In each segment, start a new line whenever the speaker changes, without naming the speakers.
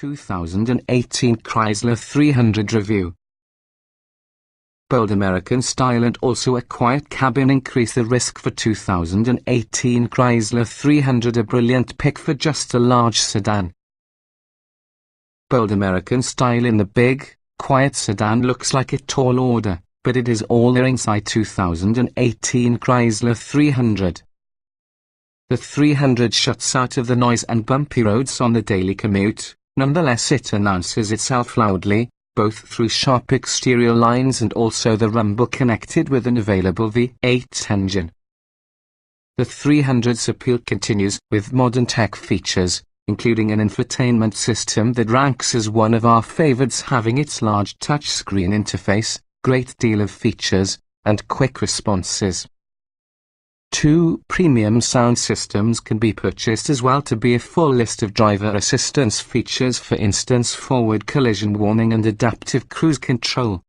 2018 Chrysler 300 review. Bold American style and also a quiet cabin increase the risk for 2018 Chrysler 300, a brilliant pick for just a large sedan. Bold American style in the big, quiet sedan looks like a tall order, but it is all there inside 2018 Chrysler 300. The 300 shuts out of the noise and bumpy roads on the daily commute. Nonetheless, it announces itself loudly, both through sharp exterior lines and also the rumble connected with an available V8 engine. The 300's appeal continues with modern tech features, including an infotainment system that ranks as one of our favorites, having its large touchscreen interface, great deal of features, and quick responses. 2 premium sound systems can be purchased as well, to be a full list of driver assistance features, for instance forward collision warning and adaptive cruise control.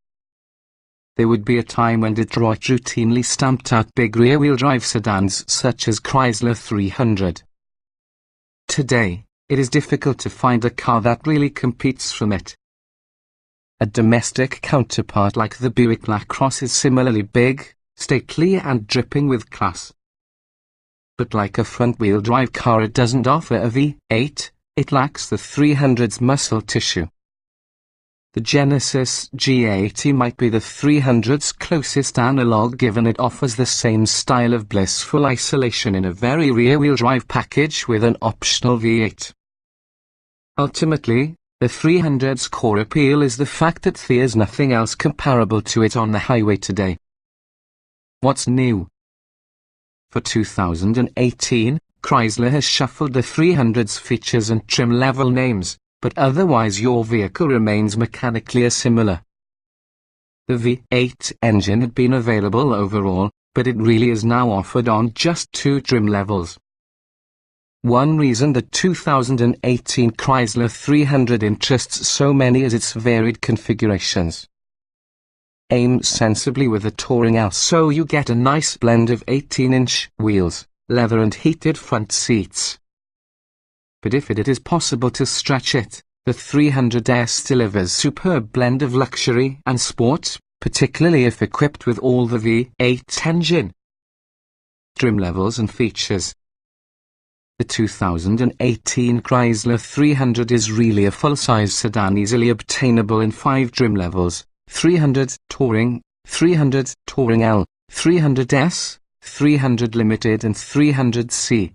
There would be a time when Detroit routinely stamped out big rear-wheel drive sedans such as Chrysler 300. Today, it is difficult to find a car that really competes from it. A domestic counterpart like the Buick LaCrosse is similarly big, stately and dripping with class. But like a front-wheel drive car, it doesn't offer a V8, it lacks the 300's muscle tissue. The Genesis G80 might be the 300's closest analog, given it offers the same style of blissful isolation in a very rear-wheel drive package with an optional V8. Ultimately, the 300's core appeal is the fact that there's nothing else comparable to it on the highway today. What's new? For 2018, Chrysler has shuffled the 300's features and trim level names, but otherwise your vehicle remains mechanically similar. The V8 engine had been available overall, but it really is now offered on just 2 trim levels. One reason the 2018 Chrysler 300 interests so many is its varied configurations. Aim sensibly with the Touring L so you get a nice blend of 18-inch wheels, leather and heated front seats. But if it is possible to stretch it, the 300S delivers superb blend of luxury and sport, particularly if equipped with all the V8 engine. Trim levels and features. The 2018 Chrysler 300 is really a full-size sedan, easily obtainable in 5 trim levels: 300 Touring, 300 Touring L, 300S, 300 Limited and 300C.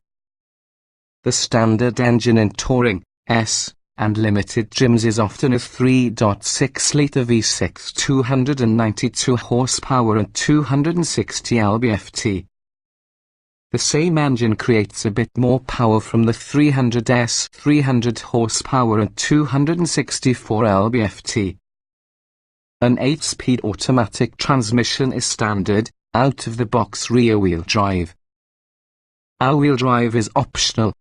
The standard engine in Touring, S, and Limited trims is often a 3.6-litre V6, 292 horsepower and 260 lb-ft. The same engine creates a bit more power from the 300S, 300 horsepower and 264 lb-ft. An 8-speed automatic transmission is standard, out-of-the-box rear-wheel drive. All-wheel drive is optional.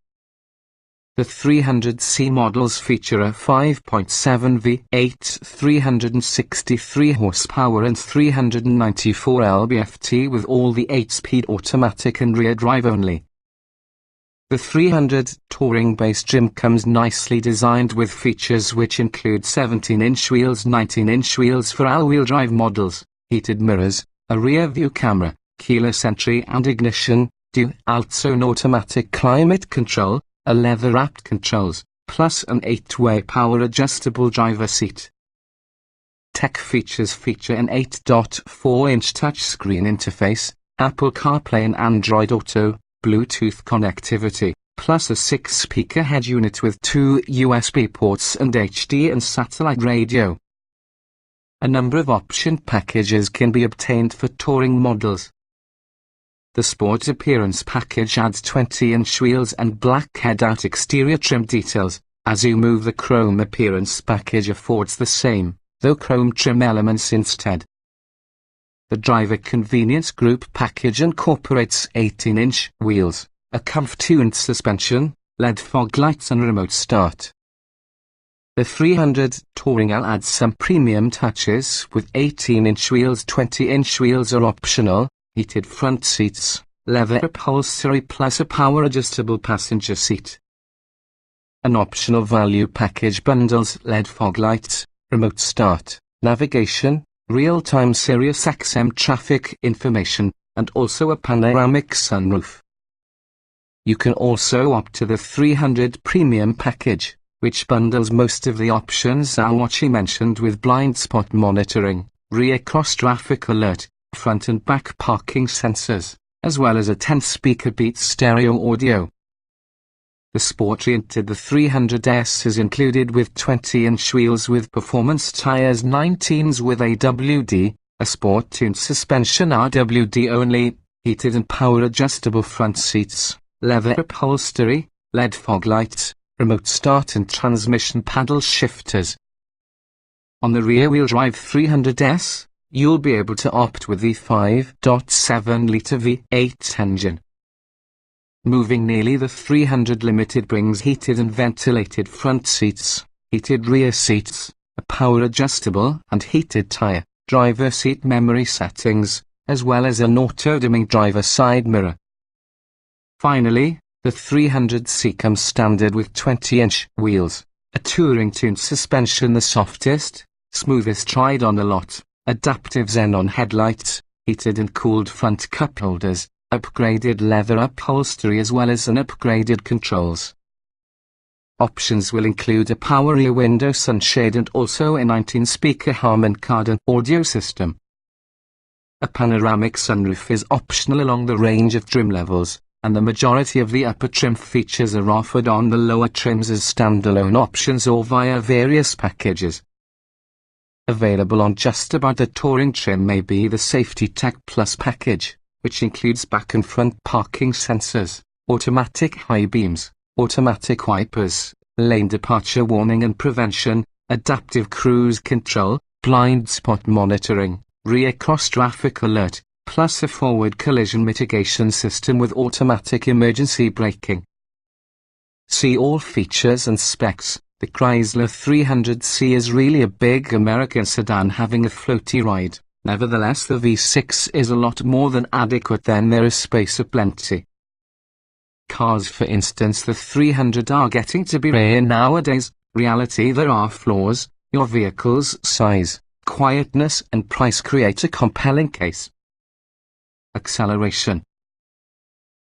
The 300C models feature a 5.7 V8, 363 horsepower and 394 lb-ft with all the 8-speed automatic and rear drive only. The 300 Touring base trim comes nicely designed with features which include 17-inch wheels, 19-inch wheels for all-wheel drive models, heated mirrors, a rear-view camera, keyless entry and ignition, dual-zone automatic climate control, a leather-wrapped controls, plus an 8-way power-adjustable driver seat. Tech features feature an 8.4-inch touchscreen interface, Apple CarPlay and Android Auto, Bluetooth connectivity, plus a 6-speaker head unit with 2 USB ports and HD and satellite radio. A number of option packages can be obtained for Touring models. The Sport Appearance package adds 20-inch wheels and black head-out exterior trim details. As you move, the Chrome Appearance package affords the same, though chrome trim elements instead. The Driver Convenience Group package incorporates 18-inch wheels, a comf-tuned suspension, LED fog lights and remote start. The 300 Touring L adds some premium touches with 18-inch wheels. 20-inch wheels are optional, heated front seats, leather upholstery plus a power-adjustable passenger seat. An optional value package bundles LED fog lights, remote start, navigation, real-time Sirius XM traffic information, and also a panoramic sunroof. You can also opt to the 300 Premium package, which bundles most of the options Alwachi mentioned with blind spot monitoring, rear cross-traffic alert, front and back parking sensors, as well as a 10-speaker Beats stereo audio. The sport-oriented the 300S is included with 20-inch wheels with performance tires 19s with AWD, a sport-tuned suspension RWD only, heated and power-adjustable front seats, leather upholstery, LED fog lights, remote start and transmission paddle shifters. On the rear-wheel drive 300S, you'll be able to opt with the 5.7-litre V8 engine. Moving nearly the 300 Limited brings heated and ventilated front seats, heated rear seats, a power-adjustable and heated tire, driver seat memory settings, as well as an auto-dimming driver side mirror. Finally, the 300C comes standard with 20-inch wheels, a touring-tuned suspension, the softest, smoothest ride on the lot, adaptive xenon headlights, heated and cooled front cup holders, upgraded leather upholstery as well as an upgraded controls. Options will include a power rear window sunshade and also a 19-speaker Harman Kardon audio system. A panoramic sunroof is optional along the range of trim levels, and the majority of the upper trim features are offered on the lower trims as standalone options or via various packages. Available on just about the touring trim may be the Safety Tech Plus package, which includes back and front parking sensors, automatic high beams, automatic wipers, lane departure warning and prevention, adaptive cruise control, blind spot monitoring, rear cross-traffic alert, plus a forward collision mitigation system with automatic emergency braking. See all features and specs. The Chrysler 300C is really a big American sedan having a floaty ride. Nevertheless, the V6 is a lot more than adequate, then there is space aplenty. Cars, for instance the 300, are getting to be rare nowadays. Reality, there are flaws. Your vehicle's size, quietness and price create a compelling case. Acceleration.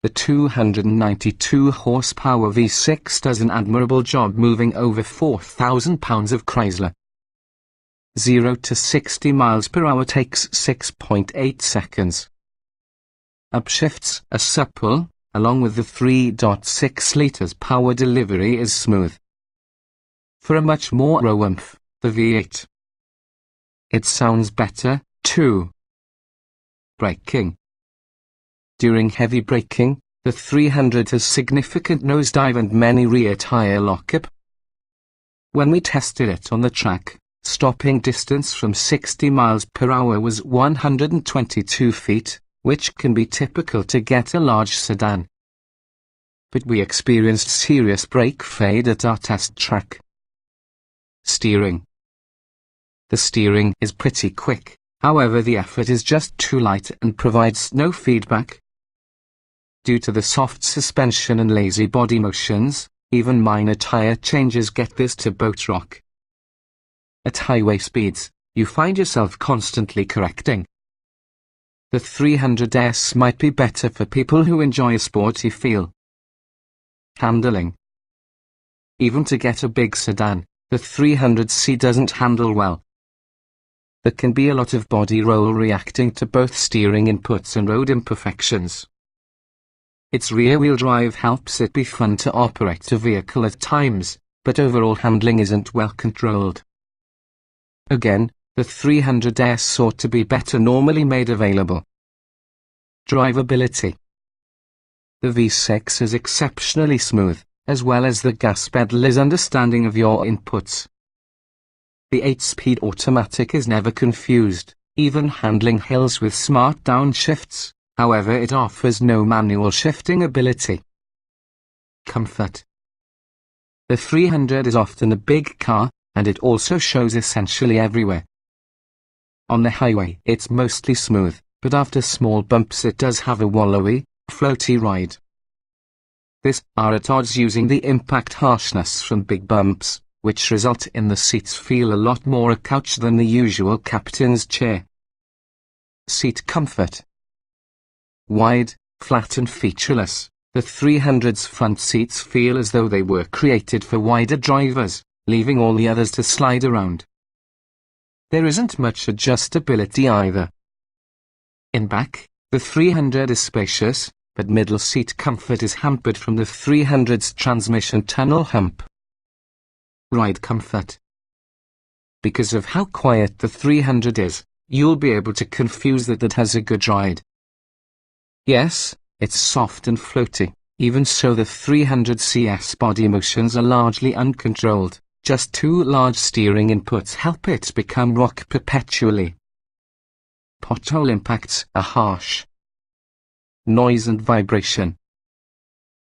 The 292 horsepower V6 does an admirable job moving over 4,000 pounds of Chrysler. 0 to 60 miles per hour takes 6.8 seconds. Upshifts are supple, along with the 3.6 litres power delivery is smooth. For a much more raw oomph, the V8. It sounds better, too. Braking. During heavy braking, the 300 has significant nosedive and many rear tire lockup. When we tested it on the track, stopping distance from 60 miles per hour was 122 feet, which can be typical to get a large sedan. But we experienced serious brake fade at our test track. Steering. The steering is pretty quick, however the effort is just too light and provides no feedback. Due to the soft suspension and lazy body motions, even minor tire changes get this to boat rock. At highway speeds, you find yourself constantly correcting. The 300S might be better for people who enjoy a sporty feel. Handling. Even to get a big sedan, the 300C doesn't handle well. There can be a lot of body roll reacting to both steering inputs and road imperfections. Its rear-wheel drive helps it be fun to operate a vehicle at times, but overall handling isn't well controlled. Again, the 300S ought to be better normally made available. Drivability. The V6 is exceptionally smooth, as well as the gas pedal is understanding of your inputs. The 8-speed automatic is never confused, even handling hills with smart downshifts. However, it offers no manual shifting ability. Comfort. The 300 is often a big car, and it also shows essentially everywhere. On the highway, it's mostly smooth, but after small bumps it does have a wallowy, floaty ride. This are at odds using the impact harshness from big bumps, which result in the seats feel a lot more a couch than the usual captain's chair. Seat comfort. Wide, flat and featureless, the 300's front seats feel as though they were created for wider drivers, leaving all the others to slide around. There isn't much adjustability either. In back, the 300 is spacious, but middle seat comfort is hampered from the 300's transmission tunnel hump. Ride comfort. Because of how quiet the 300 is, you'll be able to confuse that it has a good ride. Yes, it's soft and floaty. Even so, the 300CS body motions are largely uncontrolled. Just two large steering inputs help it become rock perpetually. Pothole impacts are harsh. Noise and vibration.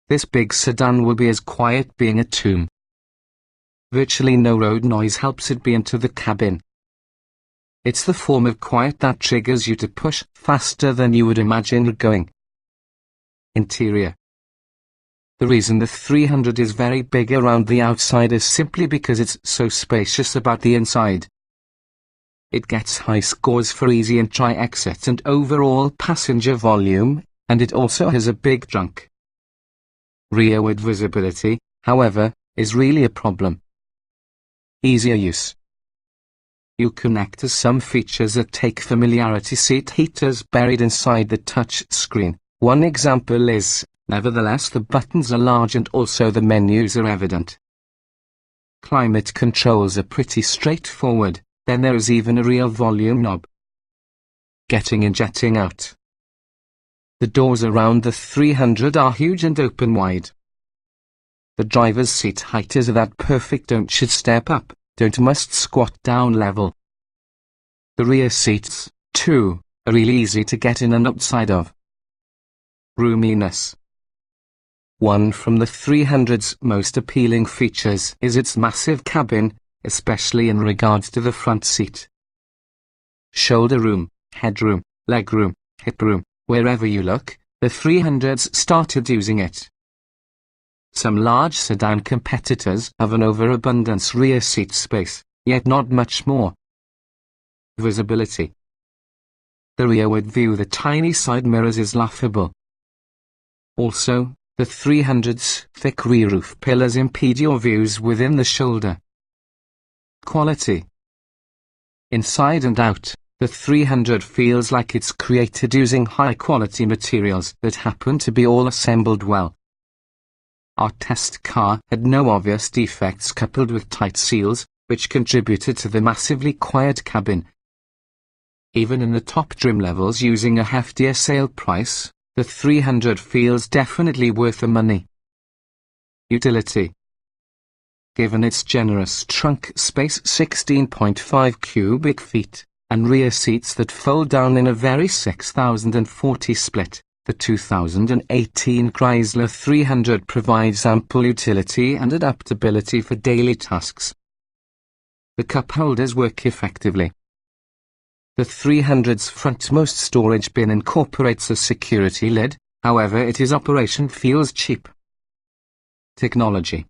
This big sedan will be as quiet being a tomb. Virtually no road noise helps it be into the cabin. It's the form of quiet that triggers you to push faster than you would imagine going. Interior. The reason the 300 is very big around the outside is simply because it's so spacious about the inside. It gets high scores for easy entry exit and overall passenger volume, and it also has a big trunk. Rearward visibility, however, is really a problem. Easier use. You connect to some features that take familiarity: seat heaters buried inside the touch screen. One example is, nevertheless, the buttons are large and also the menus are evident. Climate controls are pretty straightforward, then there is even a real volume knob. Getting in, jetting out. The doors around the 300 are huge and open wide. The driver's seat height is that perfect don't should step up, don't must squat down level. The rear seats, too, are really easy to get in and outside of. Roominess. One from the 300's most appealing features is its massive cabin, especially in regards to the front seat. Shoulder room, headroom, legroom, hip room, wherever you look, the 300's started using it. Some large sedan competitors have an overabundance rear seat space, yet not much more. Visibility. The rearward view, the tiny side mirrors, is laughable. Also, the 300's thick rear roof pillars impede your views within the shoulder. Quality. Inside and out, the 300 feels like it's created using high-quality materials that happen to be all assembled well. Our test car had no obvious defects coupled with tight seals, which contributed to the massively quiet cabin. Even in the top trim levels using a heftier sale price, the 300 feels definitely worth the money. Utility. Given its generous trunk space, 16.5 cubic feet, and rear seats that fold down in a very 6040 split, the 2018 Chrysler 300 provides ample utility and adaptability for daily tasks. The cup holders work effectively. The 300's frontmost storage bin incorporates a security lid, however its operation feels cheap. Technology.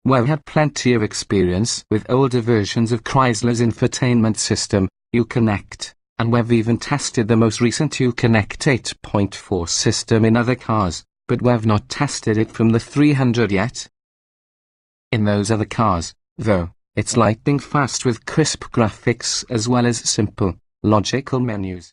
We've had plenty of experience with older versions of Chrysler's infotainment system, Uconnect, and we've even tested the most recent Uconnect 8.4 system in other cars, but we've not tested it from the 300 yet. In those other cars, though, it's lightning fast with crisp graphics as well as simple, logical menus.